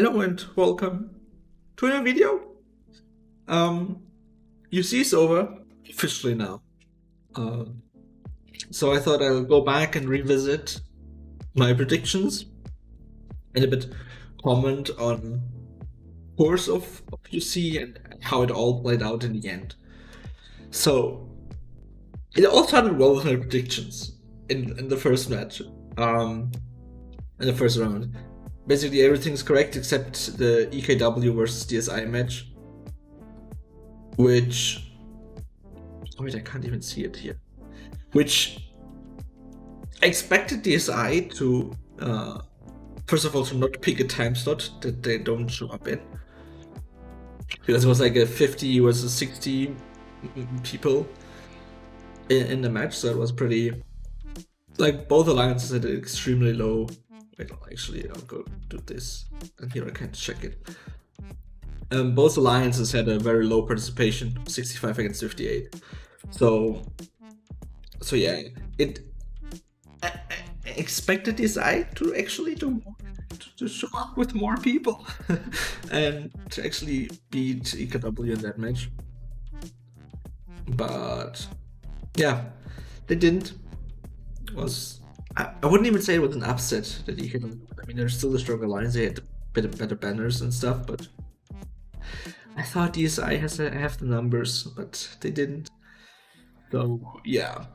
Hello and welcome to a new video. UC is over officially now. So I thought I'll go back and revisit my predictions and a bit comment on course of UC and how it all played out in the end. So it all started well with my predictions in the first match, in the first round. Basically everything's correct except the EKW versus DSI match, which... oh wait, I can't even see it here. Which I expected DSI to, first of all, to not pick a time slot that they don't show up in. Because it was like a 50 versus 60 people in the match, so it was pretty... like, both alliances had an extremely low... wait, actually, I'll go do this, and here I can check it. Both alliances had a very low participation, 65 against 58. So yeah, I expected DSI to actually to show up with more people and to actually beat EKW in that match. But yeah, they didn't. I wouldn't even say it was an upset that EKW. I mean, they're still a strong alliance. They had a bit better banners and stuff, but I thought DSI have the numbers, but they didn't. So yeah.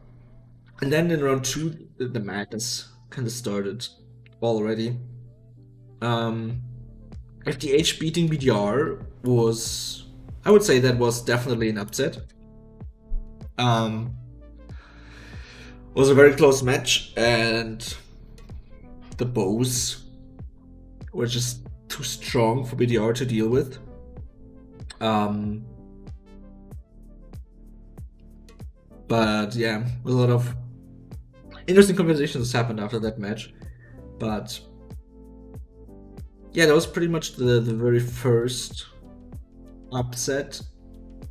And then in round 2, the madness kind of started already. FDH beating BDR was... I would say that was definitely an upset. Was a very close match, and the bows were just too strong for BDR to deal with. But yeah, a lot of interesting conversations happened after that match. But yeah, that was pretty much the very first upset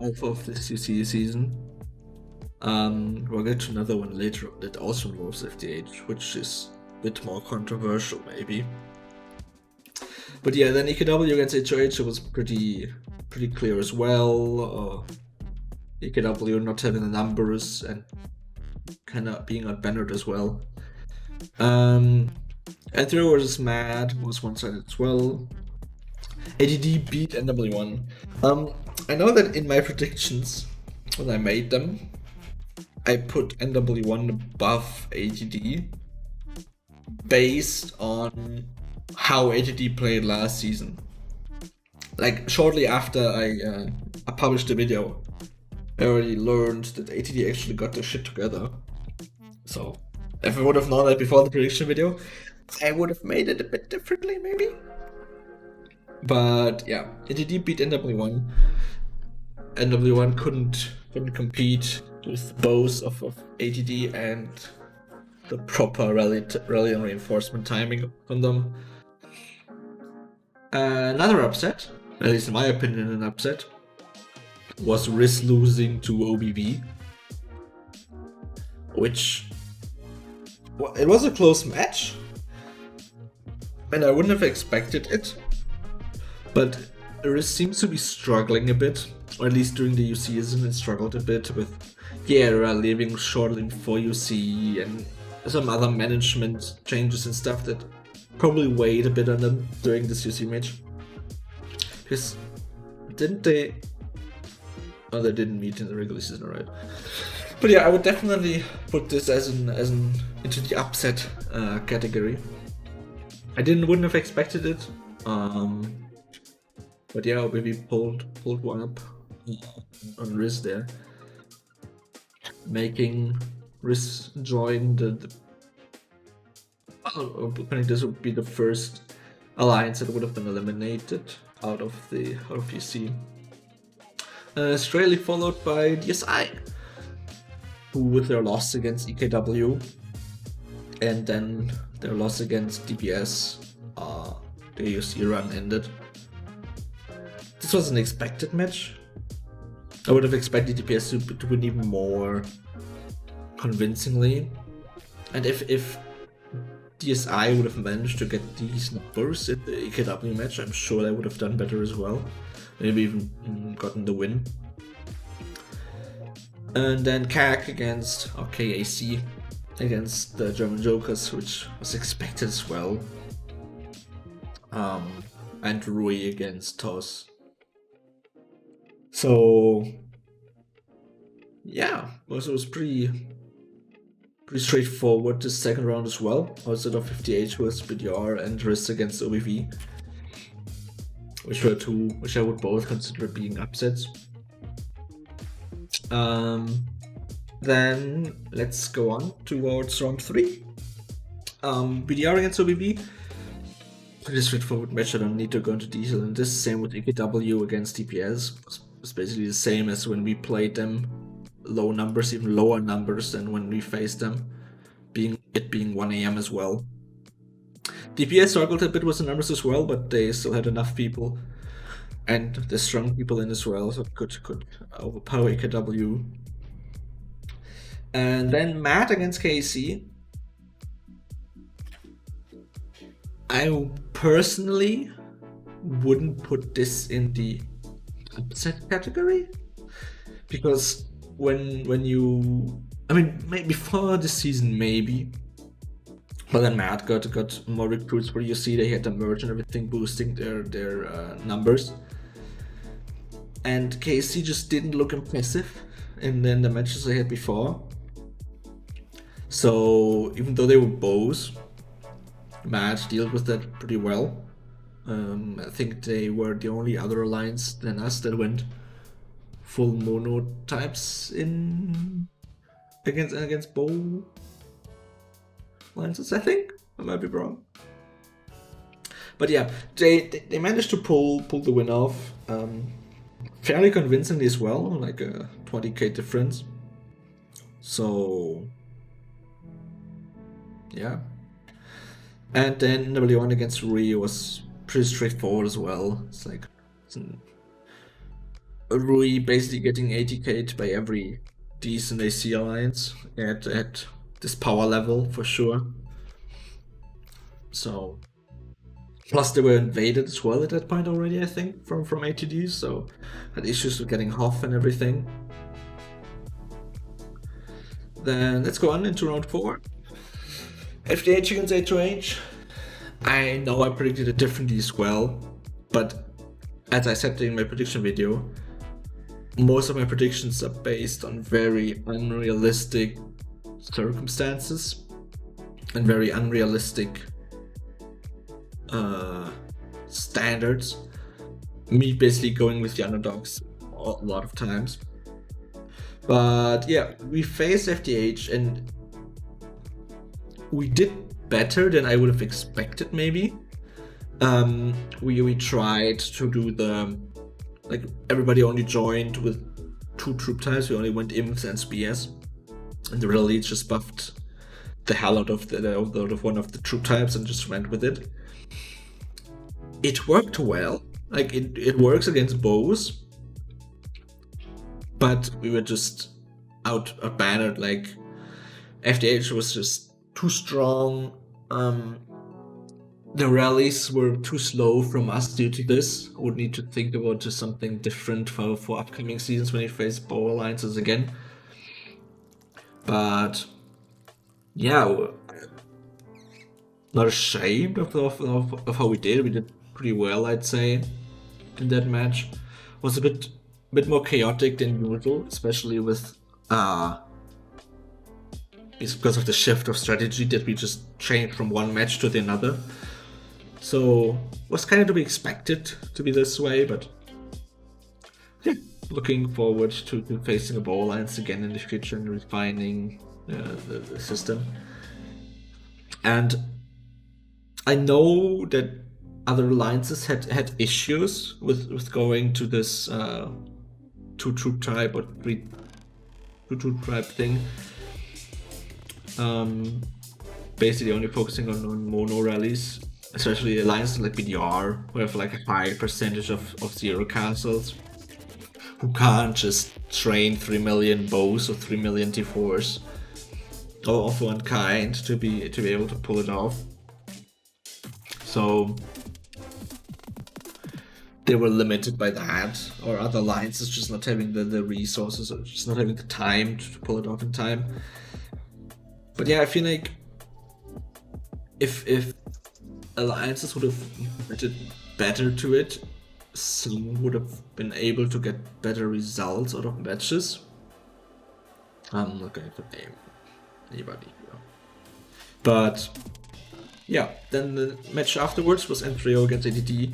of this UC season. We'll get to another one later that also involves FDH, which is a bit more controversial maybe. But yeah, then EKW against HOH, it was pretty clear as well. EKW not having the numbers and kind of being outbannered as well. Anthro versus Mad was one-sided as well. ADD beat NW1. I know that in my predictions, when I made them, I put NW1 above ATD based on how ATD played last season. Like, shortly after I published the video, I already learned that ATD actually got their shit together. So, if I would have known that before the prediction video, I would have made it a bit differently, maybe? But yeah, ATD beat NW1. NW1 couldn't compete with both of ATD and the proper rally and reinforcement timing from them. Another upset, at least in my opinion an upset, was Riz losing to OBV, which... well, it was a close match, and I wouldn't have expected it, but Riz seems to be struggling a bit, or at least during the UC season it struggled a bit with leaving shortly before UC and some other management changes and stuff that probably weighed a bit on them during this UC match. Because didn't they... oh, they didn't meet in the regular season, right? But yeah, I would definitely put this as an into the upset category. I wouldn't have expected it. But yeah, maybe pulled one up on Riz there, making Riz join the this would be the first alliance that would have been eliminated out of UC. Straightly followed by DSI, who with their loss against EKW and then their loss against DPS, the UC run ended. This was an expected match. I would have expected DPS to win even more convincingly. And if DSI would have managed to get these numbers in the EKW match, I'm sure they would have done better as well. Maybe even gotten the win. And then KAC against, or KAC against the German Jokers, which was expected as well. And Rui against TOS. So yeah, it was pretty straightforward this second round as well. Also the 50H was BDR and Riss against OBV, which were two which I would both consider being upsets. Then let's go on towards round 3. BDR against OBV. Pretty straightforward match, I don't need to go into detail in this. Same with EKW against DPS. It's basically the same as when we played them. Low numbers, even lower numbers than when we faced them. It being 1 AM as well. DPS struggled a bit with the numbers as well, but they still had enough people. And the strong people in as well, so could overpower EKW. And then Matt against KC. I personally wouldn't put this in the upset category, because when you, I mean, maybe before the season maybe, but then Matt got more recruits where you see they had the merge and everything boosting their numbers, and KC just didn't look impressive in the matches they had before. So even though they were bows, Matt dealt with that pretty well. I think they were the only other alliance than us that went full mono types in against bow alliances. I think I might be wrong, but yeah, they managed to pull the win off fairly convincingly as well, like a 20k difference. So yeah. And then W1 against Rui was pretty straightforward as well. It's like Rui basically getting 80k'd by every decent AC alliance at this power level for sure. So plus they were invaded as well at that point already, I think, from ATD, so had issues with getting Hoff and everything. Then let's go on into round 4. FDH against H2H. I know I predicted it differently as well, but as I said in my prediction video, most of my predictions are based on very unrealistic circumstances and very unrealistic standards. Me basically going with the underdogs a lot of times. But yeah, we faced FDH and we did better than I would have expected, maybe. We tried to do the, like, everybody only joined with 2 troop types. We only went imps and spears, and the real leads just buffed the hell out of one of the troop types and just went with it. It worked well, like it works against bows, but we were just out-bannered. Like FDH was just too strong. The rallies were too slow from us due to this. I would need to think about just something different for upcoming seasons when we face bow alliances again. But yeah, not ashamed of how we did. We did pretty well, I'd say, in that match. It was a bit more chaotic than usual, especially with it's because of the shift of strategy that we just changed from one match to the another. So it was kind of to be expected to be this way, but yeah, looking forward to facing a bow alliance again in the future and refining the system. And I know that other alliances had issues with going to this 2 troop type or 3 troop type thing. Basically only focusing on mono rallies, especially alliances like BDR, who have like a high percentage of 0 castles, who can't just train 3 million bows or 3 million T4s, all of one kind, to be able to pull it off. So they were limited by that, or other lines is just not having the resources, or just not having the time to pull it off in time. But yeah, I feel like if alliances would have committed better to it, some would have been able to get better results out of matches. I'm not going to name anybody here. But yeah, then the match afterwards was N3O against ADD.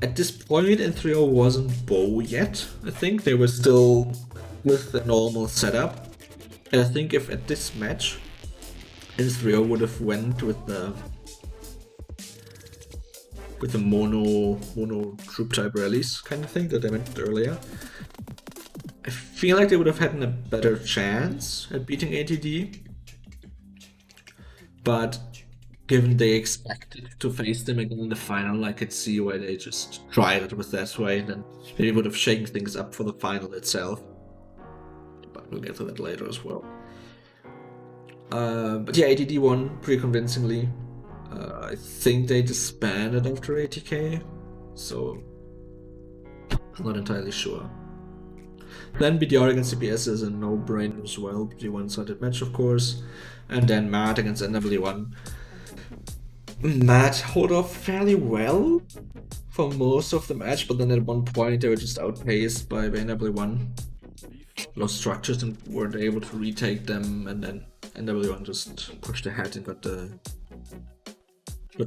At this point, N3O wasn't Bow yet. I think they were still with the normal setup. And I think if at this match N3O would have went with the mono troop type rallies kind of thing that I mentioned earlier, I feel like they would have had a better chance at beating ATD. But given they expected to face them again in the final, I could see why they just tried it with that way, and then maybe would have shaken things up for the final itself. But we'll get to that later as well. But yeah, ATD won pretty convincingly. I think they disbanded after ATK, so I'm not entirely sure. Then BDR against CPS is a no-brainer as well, pretty one-sided match of course. And then Matt against NW1. Matt held off fairly well for most of the match, but then at one point they were just outpaced by NW1. Lost structures and weren't able to retake them, and then NW1 just pushed ahead and got the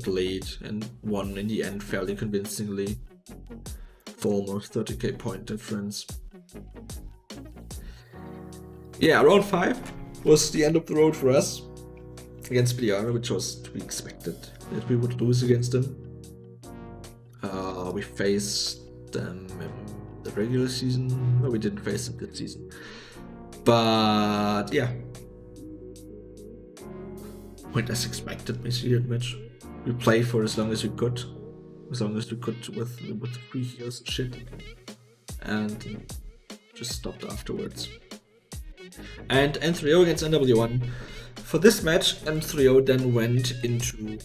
lead and won in the end fairly convincingly for almost 30k point difference. Yeah, round 5 was the end of the road for us against BDR, which was to be expected that we would lose against them. We faced them in the regular season. No, we didn't face them this season. But yeah, went as expected basically that match. We played for as long as we could with the free heals and shit, and just stopped afterwards. And N3O against NW1. For this match, N3O then went into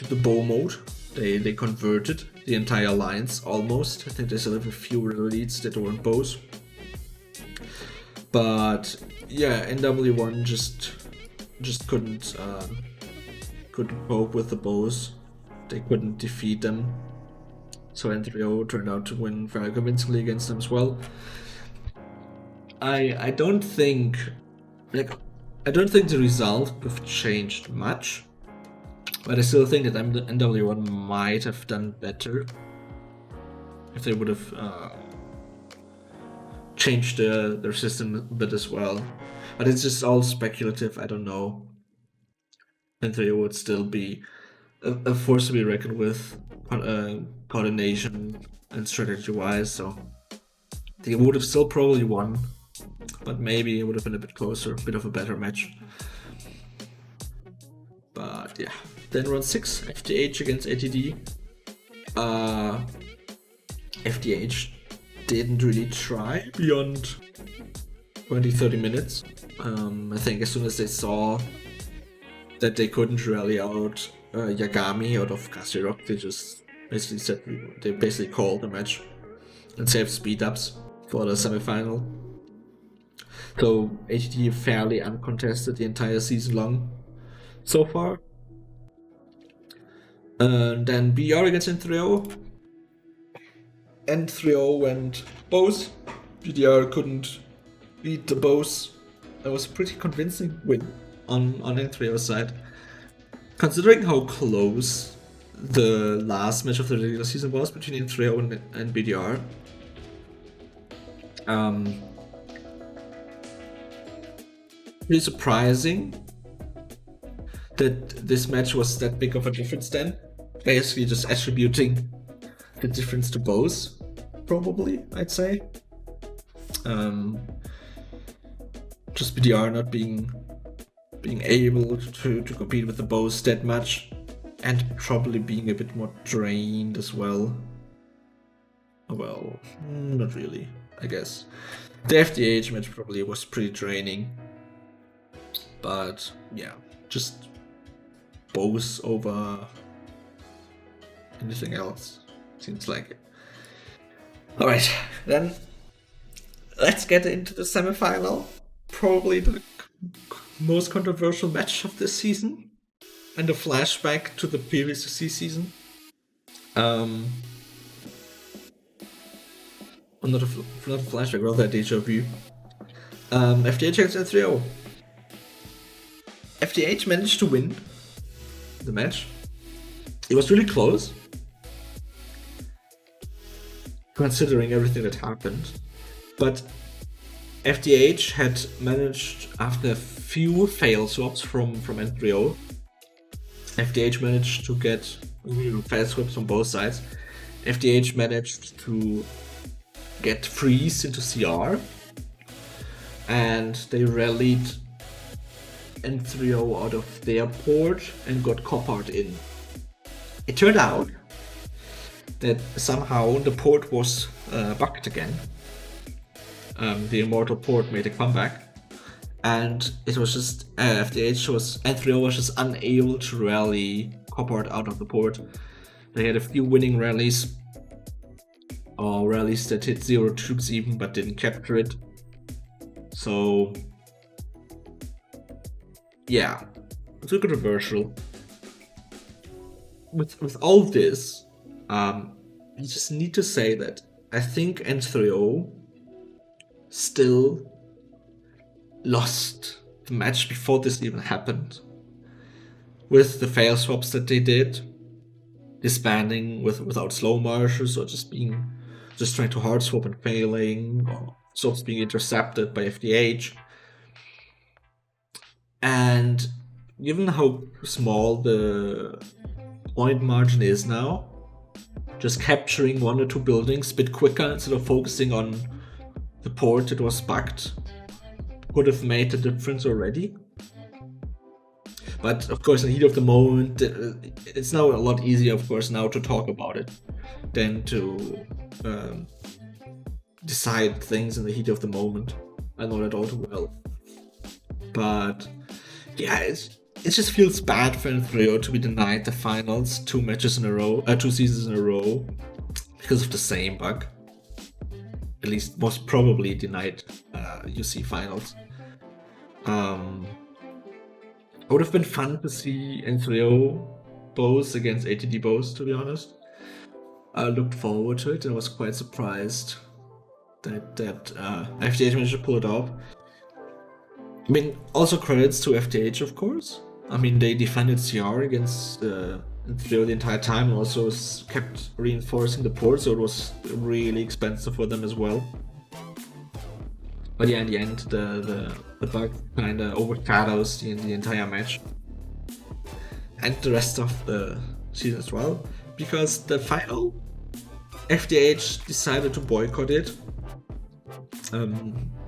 the bow mode. They converted the entire alliance almost. I think they still have a few leads that weren't bows. But yeah, NW1 just couldn't cope with the bows. They couldn't defeat them. So N3O turned out to win very convincingly against them as well. I don't think the result would have changed much, but I still think that NW1 might have done better if they would have changed their system a bit as well. But it's just all speculative. I don't know. N3O would still be a force to be reckoned with, coordination and strategy-wise. So they would have still probably won, but maybe it would have been a bit closer, a bit of a better match. But yeah, then round 6, FDH against ATD. FDH didn't really try beyond 20-30 minutes. I think as soon as they saw that they couldn't rally out Yagami out of Kasirok, they just basically called the match and saved speed ups for the semi-final. So ATD fairly uncontested the entire season long so far. And then BR against N3O. N3O went bows. BDR couldn't beat the bows. That was a pretty convincing win on N3O's side. Considering how close the last match of the regular season was between N3O and BDR. Pretty surprising that this match was that big of a difference then. Basically just attributing the difference to bows, probably, I'd say. Just BDR not being able to compete with the bows that much, and probably being a bit more drained as well. Well, not really, I guess. The FDH match probably was pretty draining. But yeah, just bows over anything else. Seems like it. Alright, then let's get into the semifinal. Probably the most controversial match of this season. And a flashback to the previous season. Not a flashback, rather a deja vu. FDH against N3O. FDH managed to win the match. It was really close, considering everything that happened. But FDH had managed, after a few fail swaps from N3O, FDH managed to get fail swaps from both sides. FDH managed to get freeze into CR, and they rallied N3O out of their port and got coppered in. It turned out that somehow the port was bugged again. The immortal port made a comeback, and it was just N3O was just unable to rally coppered out of the port. They had a few winning rallies, or rallies that hit 0 troops even but didn't capture it. So yeah, it's a controversial. With all this, you just need to say that I think N3O still lost the match before this even happened. With the fail swaps that they did, disbanding without slow marches, or just trying to hard swap and failing, or swaps being intercepted by FDH. And given how small the point margin is now, just capturing 1 or 2 buildings a bit quicker instead of focusing on the port that was bugged would have made a difference already. But of course, in the heat of the moment, it's now a lot easier, of course, now to talk about it than to decide things in the heat of the moment. I know that all too well. But yeah, it just feels bad for N3O to be denied the finals 2 seasons in a row because of the same bug. At least most probably denied UC finals. It would have been fun to see N3O bows against ATD bows, to be honest. I looked forward to it and was quite surprised that FDH managed to pull it off. I mean, also credits to FDH, of course. I mean, they defended CR against N3O the entire time, and also kept reinforcing the port, so it was really expensive for them as well. But yeah, in the end, the bug kind of overshadows the entire match and the rest of the season as well, because the final, FDH decided to boycott it.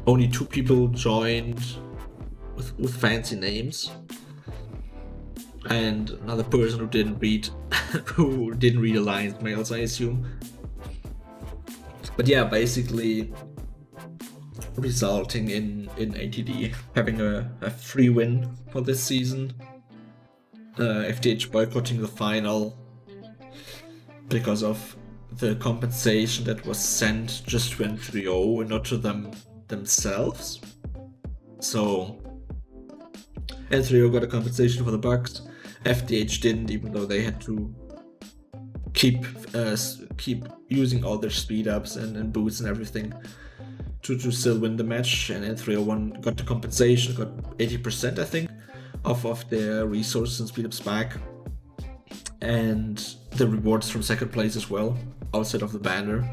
Only 2 people joined with fancy names, and another person who didn't read Alliance mails, I assume. But yeah, basically resulting in ATD having a free win for this season. FDH boycotting the final because of the compensation that was sent just to N3O and not to themselves. So N3O got a compensation for the bugs. FDH didn't, even though they had to keep using all their speed ups and boots and everything to still win the match. And N3O got the compensation, got 80%, I think, of their resources and speed ups back, and the rewards from second place as well, outside of the banner.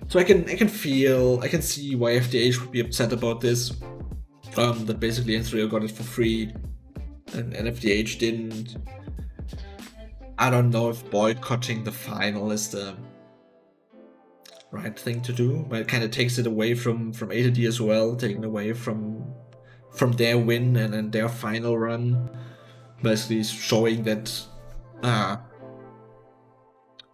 So I can see why FDH would be upset about this. That basically N3O got it for free, and FDH didn't. I don't know if boycotting the final is the right thing to do, but it kind of takes it away from ATD as well, taking away from their win and their final run, basically showing that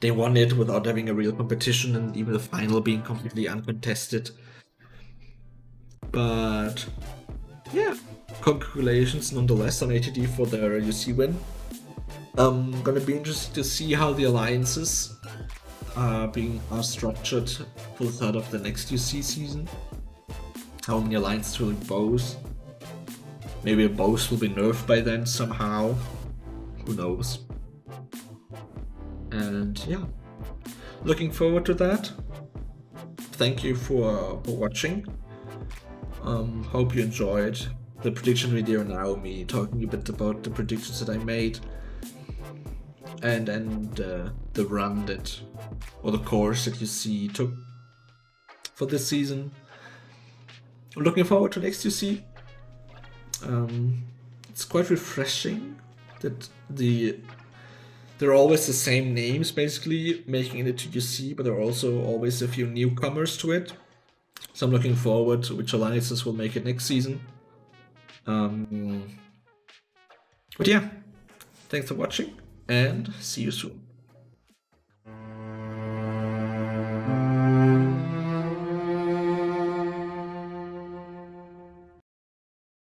they won it without having a real competition, and even the final being completely uncontested. But yeah, congratulations nonetheless on ATD for their UC win. Gonna be interested to see how the alliances are structured for the start of the next UC season. How many alliances will be bows? Maybe a bows will be nerfed by then somehow. Who knows? And yeah, looking forward to that. Thank you for watching. Hope you enjoyed the prediction video now, me talking a bit about the predictions that I made and the run that, or the course that UC took for this season. I'm looking forward to next UC. It's quite refreshing that they're always the same names basically making it to UC, but there are also always a few newcomers to it. So I'm looking forward to which alliances will make it next season. But yeah, thanks for watching and see you soon.